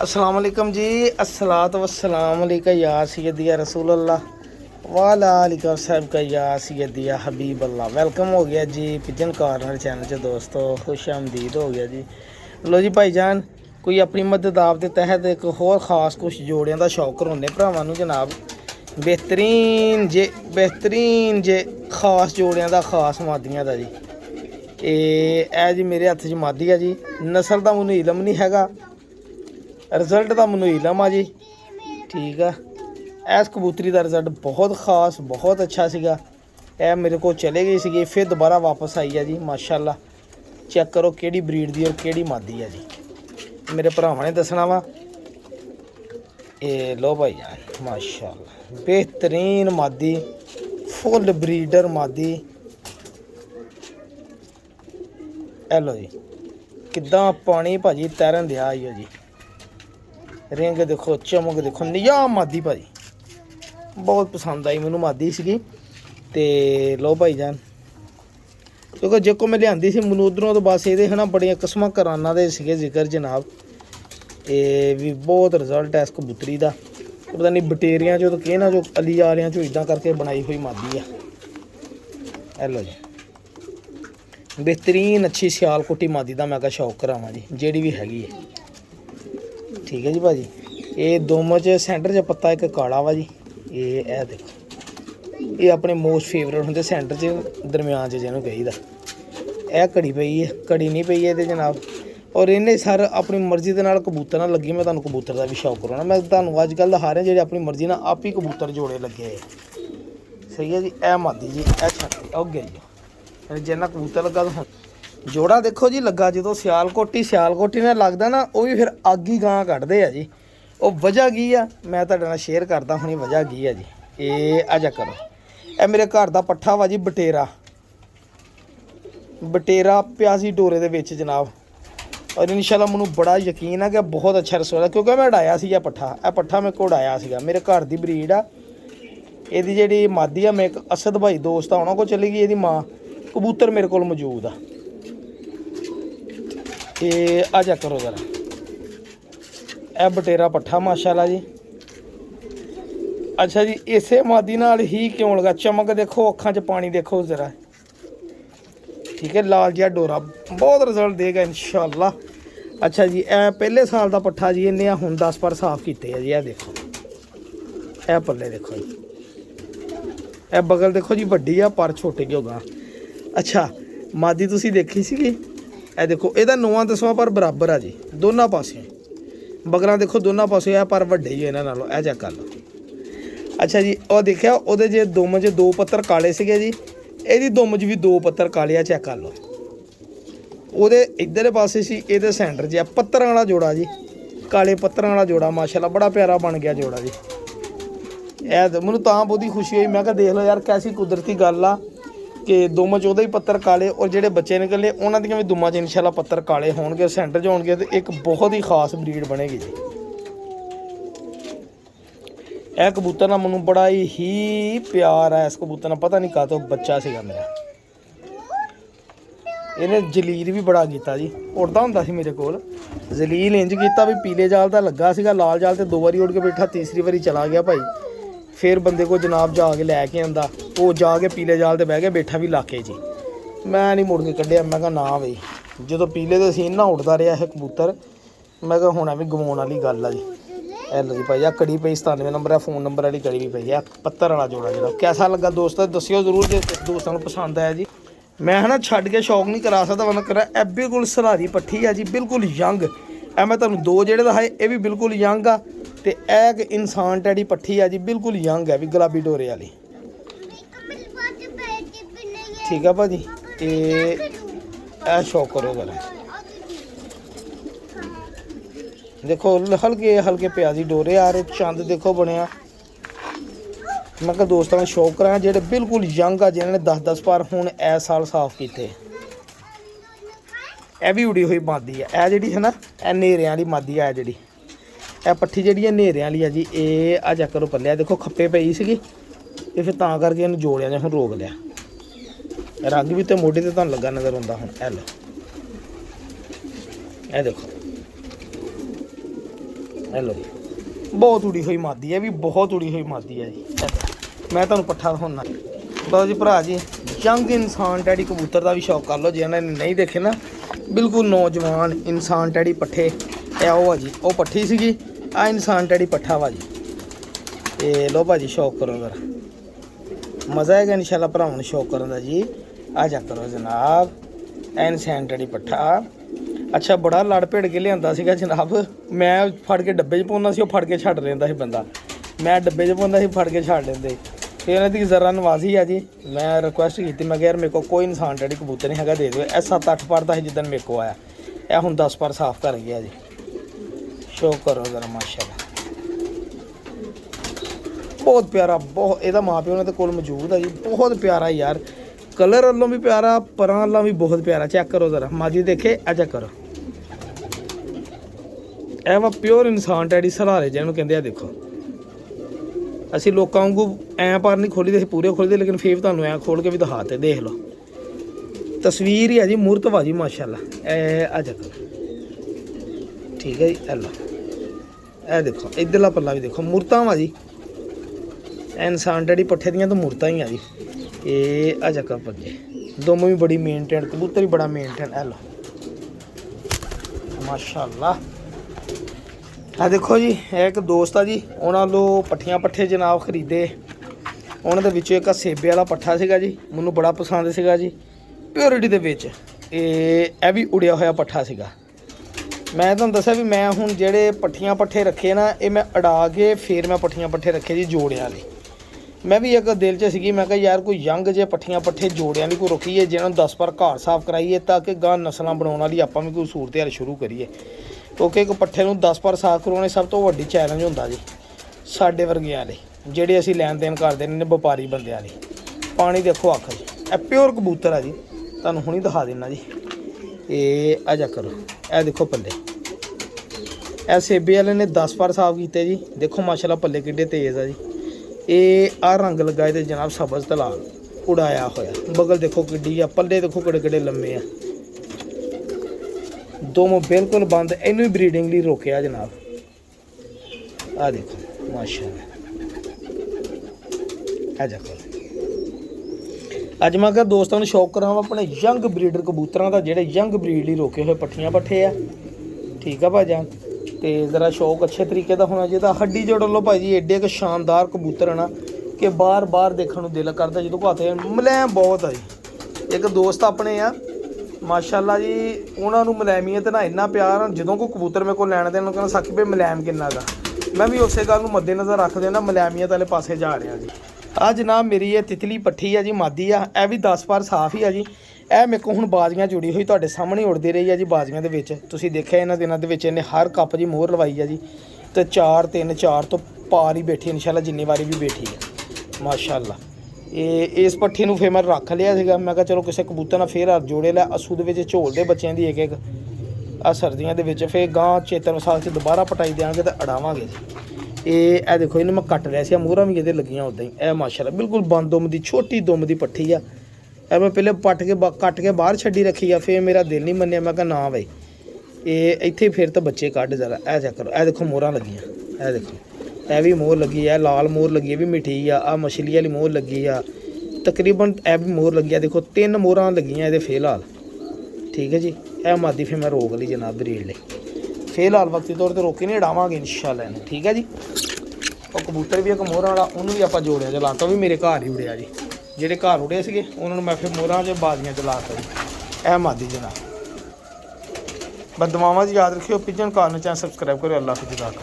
अस्सलाम वालेकुम जी। अस्सलातु वस्सलाम अलैका या सय्यदी या रसूल अल्लाह वाला अलिका साहब का या सय्यदी या हबीब अल्लाह। वेलकम हो गया जी पिजन कॉर्नर चैनल च दोस्तों, खुश आमदीद हो गया जी। लो जी भाईजान, कोई अपनी मदद आप दे तहत एक होर खास कुछ जोड़ियां दा शौक कराने भरावां नूं जनाब। बेहतरीन जे खास जोड़ियां दा खास मादियां दा जी। ए जी मेरे हत्थ च मादी है जी। नस्ल दा मैनूं इलम नहीं हैगा, रिजल्ट का मैनूं इलम आ जी। ठीक है, इस कबूतरी का रिजल्ट बहुत खास बहुत अच्छा सीगा। ए मेरे को चले गई सी, फिर दोबारा वापस आई है जी। माशाल्लाह चेक करो केड़ी ब्रीड दी और केड़ी मादी है जी। मेरे भरावां ने दसना वा। ए लो भाई यार माशाल्लाह बेहतरीन मादी, फुल ब्रीडर मादी। ए लो जी किद्दां पानी भाजी तैरन दिया आई हो जी। रिंग देखो, चमक देखो, निया मादी भाजी बहुत पसंद आई मैनू मादी सी। तो लो भाई जान, क्योंकि जो मैं लियांदी सी मैनू उधरों तो बस ये है ना बड़िया किस्म कराना दे सीगे जिक्र जनाब। ये भी बहुत रिजल्ट है इस कबूतरी का। पता नहीं बटेरिया चो तो कहना जो अली वालियां चो इदा करके बनाई हुई मादी है। हेलो जी बेहतरीन अच्छी सियालकोटी मादी का मैं क्या शौक करावां जी, जेड़ी भी हैगी है। ठीक है जी भाजी। ये दोमो च सेंटर च पत्ता एक काला वा जी। ये देखो ये अपने मोस्ट फेवरेट होंगे सेंटर च दरम्यान च जिन्होंने कही दा। घड़ी पई है, घड़ी नहीं पई है जनाब। और इन्हें सर अपनी मर्जी के नाल कबूतर ना लगी। मैं तुहानूं कबूतर का भी शौक कराना। मैं तुहानूं अजकल दिखा रहा जेडे अपनी मर्जी ना आप ही कबूतर जोड़े लगे है। सही है जी। ए मादी जी ए छाती ओगे जी जिन्ना कबूतर लगा तो जोड़ा देखो जी लगा जो सियालकोटी ने लगता ना वो भी फिर अग ही गां कढ़ते हैं जी। वो वजह की आ मैं तुहाडे नाल शेयर करता हुणी वजह की है जी। ये आजा करो ए मेरे घर का पट्ठा वा जी बटेरा प्यासी डोरे दे विच जनाब। और इंशाल्लाह मैनूं बड़ा यकीन है कि बहुत अच्छा रसोई, क्योंकि मैं उड़ाया सी पट्ठा मेरे को उड़ाया सीगा। मेरे घर की ब्रीड आ। ये जी मादी आ मैं एक असद भाई दोस्त आ उन्होंने को चली गई। ये माँ कबूतर मेरे को मौजूद आ। ये आजा करो जरा ए बटेरा पट्ठा माशाल्लाह जी। अच्छा जी इसे मादी नाल ही क्यों लगा, चमक देखो, अखां च पानी देखो जरा। ठीक है, लाल जिहा डोरा बहुत रिजल्ट देगा इंशाल्लाह। अच्छा जी ए पहले साल का पट्ठा जी, इन्हें हुण 10 पर साफ किए है जी। ए देखो ए पल्ले देखो जी, ए बगल देखो जी वड्डी आ पर छोटे क्यों गा। अच्छा मादी तुसी देखी सी, ए देखो ਇਹਦਾ 9-10वां पर बराबर आ जी दोनों पासे। बगलां देखो दोनों पासे आ पर वड्डे ही इन्हां नालों। ए चेक कर लो। अच्छा जी और देखिया ਉਹਦੇ जे दुम च 2 पत्तर काले सीगे जी, ਇਹਦੀ दुम च भी 2 पत्तर काले आ। चेक कर लो। ਉਹਦੇ इधर पासे सी, ਇਹਦੇ सेंटर 'ਚ आ पत्तरां वाला जोड़ा जी, काले पत्तरां वाला जोड़ा माशाल्लाह बड़ा प्यारा बन गया जोड़ा जी। ਇਹ ਮੈਨੂੰ ਤਾਂ ਬਹੁਤੀ खुशी हुई, मैं देख लो यार कैसी कुदरती गल आ कि दुम च ही पत्तर काले और जेडे बच्चे निकले उन्होंने भी दुम्मा च इंशाल्लाह पत्तर काले होणगे, सेंटर च होणगे तो एक बहुत ही खास ब्रीड बनेगी जी। यह कबूतर ना मैनूं बड़ा ही प्यार है इस कबूतर ना, पता नहीं कद तो बच्चा सीगा मेरा। इन्हें जलील भी बड़ा किया जी, उड़ता हुंदा सी मेरे कोल। जलील इंज किया भी पीले जाल का लगा सीगा, लाल जाल तो 2 बारी उड़ के बैठा, तीसरी बारी चला गया भाई। फिर बंदे को जनाब जाके लैके आंदा, वो जाके पीले जाल ते बह गया बैठा भी लाके जी। मैं नहीं मुड़ के कढ़िया, मैं कहा ना बई जो पीले दे सीन ना उड़ता रहा है कबूतर, मैं कहा होना भी गवाउण वाली गल आ जी। हेलो जी भाई आ कड़ी पई 97 नंबर है, फोन नंबर वाली कड़ी भी पई है। पत्तर वाला जोड़ा जो कैसा लगा दोस्तों दस्सियो जरूर जो दोस्तों को पसंद आया जी। मैं है ना छड्ड के शौक नहीं करा सकता वरना करा। ए बिल्कुल सरारी पट्ठी है जी, बिल्कुल यंग। ए मैं तुहानूं 2 जेहड़े दहाए ये भी बिल्कुल यंग आ। तो एक इंसान टैडी पट्ठी है जी, बिल्कुल यंग है भी गुलाबी डोरे वाली। ठीक है भाजी ये शौक करो जरा। देखो हल्के हल्के प्याजी डोरे आ रहे, चंद देखो बनया। मैं क्या दोस्तों ने शौक करा जेडे बिल्कुल यंग आ, जिन्होंने 10-10 पार हुण इस साल साफ किए। यह भी उड़ी हुई मादी है, यह जी है ना यह नेरियां वाली मादी है जी। यह पट्ठी जी नेरियां वाली है जी। ये आ चेक करो पल्ले देखो खप्पे पई सी, फिर तां करके इन्हूं जोड़िया ने हुण रोक लिया। रंग भी तो मोढे ते तुहानूं लगा नज़र आउंदा हुण। ए लो ए देखो हेलो जी बहुत उड़ी हुई मादी है भी बहुत उड़ी हुई मादी है जी। मैं तुहानूं पट्ठा दिखाउणा लो जी भरा जी यंग इंसान टैडी कबूतर का भी शौक कर लो जिन्होंने नहीं देखे ना बिल्कुल नौजवान इंसान टैडी पट्ठे ए वो जी वो पट्ठी सीगी आ इंसान टैडी पट्ठा वा जी ये लो भाजी शौक करो जरा मज़ा आएगा इंशाल्लाह भरावां नूं शौक करन दा जी आ जा करो जनाब इंसान टैडी पट्ठा। अच्छा बड़ा लड़ भेड़ के लिया सीगा जनाब मैं फड़ के डब्बे च पाउंदा सी वो फड़ के छड्ड लैंदा सी बंदा मैं डब्बे च पाउंदा सी फड़ के छड्ड लेंदे फिर इन्हां दी जरा नवाजी है जी मैं रिक्वेस्ट की मैं यार मेरे को कोई इंसान टैडी कबूतर नहीं हैगा दे दो ए 7-8 पर दा जिद्दन मेरे को आया ए हुण 10 पर साफ कर गया जी शो करो जरा माशाल्लाह बहुत प्यारा बहुत ਇਹਦਾ ਮਾਂ ਪਿਓ ਨੇ ਤੇ ਕੋਲ ਮੌਜੂਦ ਹੈ ਜੀ ਬਹੁਤ ਪਿਆਰਾ ਯਾਰ ਕਲਰ ਵੱਲੋਂ ਵੀ ਪਿਆਰਾ ਪਰਾਂ ਵੱਲੋਂ ਵੀ ਬਹੁਤ ਪਿਆਰਾ ਚੈੱਕ ਕਰੋ ਜ਼ਰਾ ਮਾਜੀ ਦੇਖੇ ਆ ਚੈੱਕ ਕਰੋ ਇਹ ਵਾ ਪਿਓਰ ਇਨਸਾਨ ਟੈਡੀ ਸਹਾਰੇ ਜਿਹਨੂੰ ਕਹਿੰਦੇ ਆ ਦੇਖੋ ਅਸੀਂ ਲੋਕਾਂ ਵਾਂਗੂ ਐਂ ਪਰ ਨਹੀਂ ਖੋਲੀ ਤੇ ਅਸੀਂ ਪੂਰੇ ਖੋਲਦੇ ਲੇਕਿਨ ਫੇਰ ਤੁਹਾਨੂੰ ਐਂ ਖੋਲ ਕੇ ਵੀ ਦਿਖਾਤੇ ਦੇਖ ਲਓ ਤਸਵੀਰ ਹੀ ਆ ਜੀ ਮੂਰਤ ਵਾ ਜੀ ਮਾਸ਼ਾਅੱਲਾ ਇਹ ਆ ਚੈੱਕ ਕਰੋ ਠੀਕ ਹੈ ਜੀ ਇਹ ਲਓ ਇਹ ਦੇਖੋ ਇੱਧਰਲਾ ਪੱਲਾ ਵੀ ਦੇਖੋ ਮੂਰਤਾਂ ਵਾ ਜੀ इंसान टैडी पट्ठे दियां तो मूर्तां ही आ जी ये आ चक्कर पजे दोनों भी बड़ी मेनटेन कबूतर भी बड़ा मेनटेन है लो माशाल्लाह। आ देखो जी एक दोस्त आ जी उन्होंने लो पट्ठियां पट्ठे जनाब खरीदे उन्होंने दे विचों एक सेबे वाला पट्ठा सीगा जी मैनूं बड़ा पसंद सीगा जी प्योरिटी दे विच ये भी उड़िया होया पट्ठा सीगा मैं तुहानूं दस्सिया भी मैं हुण जिहड़े पट्ठियां पट्ठे रखे ना ये मैं अड़ा के फिर मैं पट्ठियां पट्ठे रखे जी जोड़ियां वाले मैं भी एक दिल च सी मैं यार कोई यंग जे पट्ठियां पट्ठे जोड़ियां नहीं कोई रखीए जिन्होंने 10 पर घर साफ कराइए ताकि गां नस्लां बनाउण वाली आपां भी कोई सूरत हाल शुरू करिए क्योंकि एक पट्ठे नूं 10 पर साफ करवाने सब तो वड्डी चैलेंज हुंदा जी साडे वर्गियां वाले जिहड़े असीं लैन देन करदे ने व्यापारी बंदियां वाले पानी देखो अख जी ए प्योर कबूतर है जी तुहानूं हुणी दिखा दिंदा जी ये आ जा करो ए देखो पल्ले ए सेबे वाले ने 10 पर साफ कीते जी देखो माशाल्लाह पल्ले किड्डे तेज़ है जी ये आ रंग लगा तो जनाब सब्ज़ ते लाल उड़ाया होया बगल देखो किड्डी आ पल्ले देखो किड्डे किड्डे लम्मे आ दोनों बिल्कुल बंद इनू ब्रीडिंग लिए रोकया जनाब आ देखो माशाल्लाह आ जाओ अज मैं क्या दोस्तों ने शौक करा अपने यंग ब्रीडर कबूतरों का जेडे यंग ब्रीड लिए रोके हुए पट्ठियां पट्ठे आ ठीक है भाईजान तो ज़रा शौक अच्छे तरीके का होना चाहिए हड्डी जोड़ लो भाई जी एडे एक शानदार कबूतर है ना कि बार बार देखने दिल करता जो हथ मुलैम बहुत है जी एक दोस्त अपने आ माशाल्लाह जी उन्होंने मुलैमियत ना इन्ना प्यार जो कोई कबूतर मेरे को लैन देना कहना साकी भाई मुलैम किन्ना गा मैं भी उस गल मद्देनज़र रख देना मुलैमियत वाले पासे जा रहा जी आ जनाब मेरी ये तितली पट्ठी है जी मादी आ यह भी 10 पर साफ ही है जी ਇਹ ਮੇਰੇ ਕੋਲ ਹੁਣ ਬਾਜ਼ੀਆਂ ਜੁੜੀ ਹੋਈ ਤੁਹਾਡੇ ਸਾਹਮਣੇ ਉੜਦੀ ਰਹੀ ਹੈ ਜੀ ਬਾਜ਼ੀਆਂ ਦੇ ਵਿੱਚ ਤੁਸੀਂ ਦੇਖਿਆ ਇਹਨਾਂ ਦਿਨਾਂ ਦੇ ਵਿੱਚ ਇਹਨੇ ਹਰ ਕੱਪ ਜੀ ਮੋਹਰ ਲਵਾਈ ਹੈ ਜੀ ਤੇ 4 ਤੋਂ ਪਾਰ ਹੀ ਬੈਠੀ ਇਨਸ਼ਾਅੱਲਾ ਜਿੰਨੀ ਵਾਰੀ ਵੀ ਬੈਠੀ ਹੈ ਮਾਸ਼ਾਅੱਲਾ ਇਹ ਇਸ ਪੱਠੀ ਨੂੰ ਫੇਰ ਮੈਂ ਰੱਖ ਲਿਆ ਸੀਗਾ ਮੈਂ ਕਿਹਾ ਚਲੋ ਕਿਸੇ ਕਬੂਤਰ ਨਾਲ ਫੇਰ ਜੋੜੇ ਲੈ ਅਸੂ ਦੇ ਵਿੱਚ ਝੋਲਦੇ ਬੱਚਿਆਂ ਦੀ ਇੱਕ ਆ ਸਰਦੀਆਂ ਦੇ ਵਿੱਚ ਫੇਰ ਗਾਂ ਚੇਤਨ ਵਿਸਾਖ 'ਚ ਦੁਬਾਰਾ ਪਟਾਈ ਦੇਵਾਂਗੇ ਤੇ ਅੜਾਵਾਂਗੇ ਜੀ ਇਹ ਦੇਖੋ ਇਹਨੂੰ ਮੈਂ ਕੱਟ ਲਿਆ ਸੀ ਮੋਹਰਾਂ ਵੀ ਇਹਦੇ ਲੱਗੀਆਂ ਉਦਾਂ ਹੀ ਇਹ ਮਾਸ਼ਾਅੱਲਾ ਬਿਲਕੁਲ ਬੰਦ ਦੁਮ ਦੀ ਛੋਟੀ ਦੁਮ ਦੀ ਪੱਠੀ ਆ ਇਹ ਮੈਂ ਪਹਿਲੇ ਕੱਟ ਕੇ ਬਾਹਰ ਛੱਡੀ ਰੱਖੀ ਆ ਫਿਰ ਮੇਰਾ ਦਿਲ ਨਹੀਂ ਮੰਨਿਆ ਮੈਂ ਕਿਹਾ ਨਾ ਬਈ ਇਹ ਇੱਥੇ ਫਿਰ ਤਾਂ ਬੱਚੇ ਕੱਢ ਜ਼ਰਾ ਇਹ ਚੈੱਕ ਕਰੋ ਇਹ ਦੇਖੋ ਮੋਹਰਾਂ ਲੱਗੀਆਂ ਇਹ ਦੇਖੋ ਇਹ ਵੀ ਮੋਹਰ ਲੱਗੀ ਆ ਲਾਲ ਮੋਹਰ ਲੱਗੀ ਇਹ ਵੀ ਮਿੱਠੀ ਆ ਮਛਲੀ ਵਾਲੀ ਮੋਹਰ ਲੱਗੀ ਆ ਤਕਰੀਬਨ ਇਹ ਵੀ ਮੋਹਰ ਲੱਗੀ ਆ ਦੇਖੋ 3 ਮੋਹਰਾਂ ਲੱਗੀਆਂ ਇਹਦੇ ਫਿਲਹਾਲ ਠੀਕ ਹੈ ਜੀ ਇਹ ਮਾਦੀ ਫਿਰ ਮੈਂ ਰੋਕ ਲਈ ਜਨਾਬ ਬਰੀਡ ਲਈ ਫਿਲਹਾਲ ਵਕਤੀ ਤੌਰ ਤੇ ਰੋਕੇ ਨਹੀਂ ਉਡਾਵਾਂਗੇ ਇਨਸ਼ਾਅੱਲਾ ਇਹਨੂੰ ਠੀਕ ਹੈ ਜੀ ਉਹ ਕਬੂਤਰ ਵੀ ਇੱਕ ਮੋਹਰਾਂ ਵਾਲਾ ਉਹਨੂੰ ਵੀ ਆਪਾਂ ਜੋੜਿਆ ਜਲਾਤਾ ਵੀ ਮੇਰੇ ਘਰ ਹੀ ਉੜਿਆ ਜੀ ਜਿਹੜੇ ਘਰ ਉੜੇ ਸੀਗੇ ਉਹਨਾਂ ਨੂੰ ਮੈਂ ਫਿਰ ਮੋਹਰਾਂ 'ਚ ਬਾਜ਼ੀਆਂ ਚਲਾਤਾ ਜੀ ਇਹ ਮਾਦੀ ਜਨਾਬ ਬਸ ਦੁਆਵਾਂ 'ਚ ਯਾਦ ਰੱਖਿਓ ਪਿਜਨ ਕਾਲ ਨੂੰ ਚੈਨਲ ਸਬਸਕ੍ਰਾਈਬ ਕਰਿਓ ਅੱਲਾਹ ਹਾਫਿਜ਼।